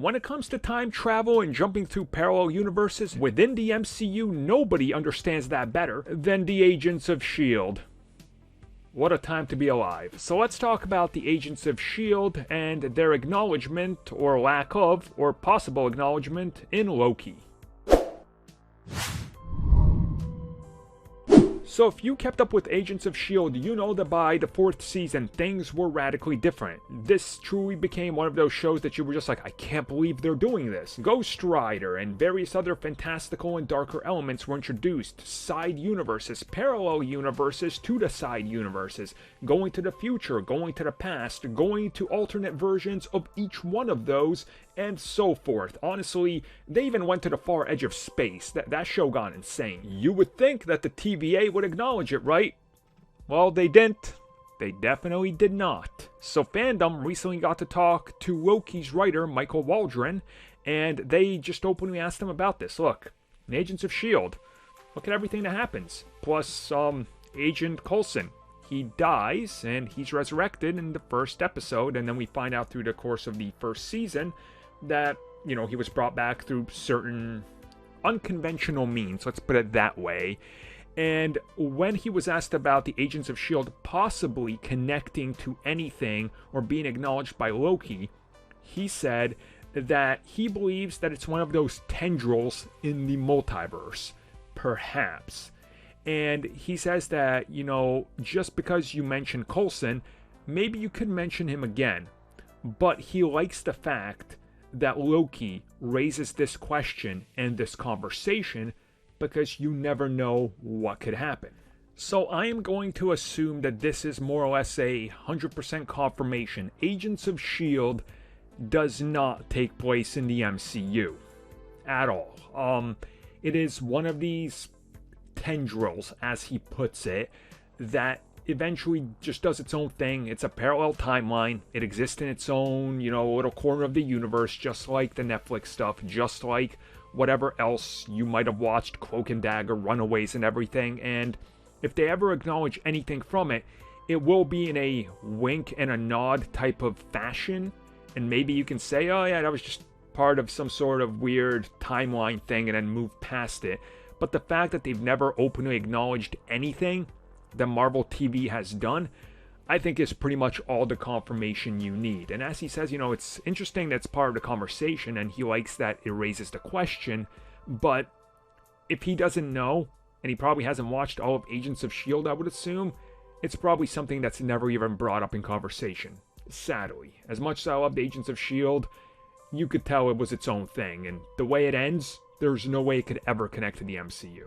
When it comes to time travel and jumping through parallel universes within the MCU, nobody understands that better than the Agents of S.H.I.E.L.D. What a time to be alive. So let's talk about the Agents of S.H.I.E.L.D. and their acknowledgement, or lack of, or possible acknowledgement, in Loki. So if you kept up with Agents of S.H.I.E.L.D., you know that by the 4th season, things were radically different. This truly became one of those shows that you were just like, I can't believe they're doing this. Ghost Rider and various other fantastical and darker elements were introduced. Side universes, parallel universes to the side universes. Going to the future, going to the past, going to alternate versions of each one of those, and so forth. Honestly, they even went to the far edge of space. That show got insane. You would think that the TVA would acknowledge it, right? Well, they didn't. They definitely did not. So fandom recently got to talk to Loki's writer, Michael Waldron, and they just openly asked him about this. Look, in Agents of S.H.I.E.L.D., look at everything that happens. Plus, Agent Coulson. He dies, and he's resurrected in the first episode, and then we find out through the course of the first season that, you know, he was brought back through certain unconventional means, let's put it that way. And when he was asked about the Agents of S.H.I.E.L.D. possibly connecting to anything or being acknowledged by Loki, he said that he believes that it's one of those tendrils in the multiverse, perhaps. And he says that, you know, just because you mention Coulson, maybe you could mention him again. But he likes the fact that Loki raises this question and this conversation because you never know what could happen. So I am going to assume that this is more or less a 100% confirmation. Agents of S.H.I.E.L.D. does not take place in the MCU at all. It is one of these tendrils, as he puts it, that eventually just does its own thing. It's a parallel timeline. It exists in its own, you know, little corner of the universe, just like the Netflix stuff, just like whatever else you might have watched, Cloak and Dagger, Runaways, and everything. And if they ever acknowledge anything from it, it will be in a wink and a nod type of fashion. And maybe you can say, oh yeah, that was just part of some sort of weird timeline thing, and then move past it. But the fact that they've never openly acknowledged anything that Marvel TV has done, I think is pretty much all the confirmation you need. And as he says, you know, it's interesting that's part of the conversation, and he likes that it raises the question. But if he doesn't know, and he probably hasn't watched all of Agents of S.H.I.E.L.D., I would assume, it's probably something that's never even brought up in conversation. Sadly. As much as I loved Agents of S.H.I.E.L.D., you could tell it was its own thing, and the way it ends, there's no way it could ever connect to the MCU.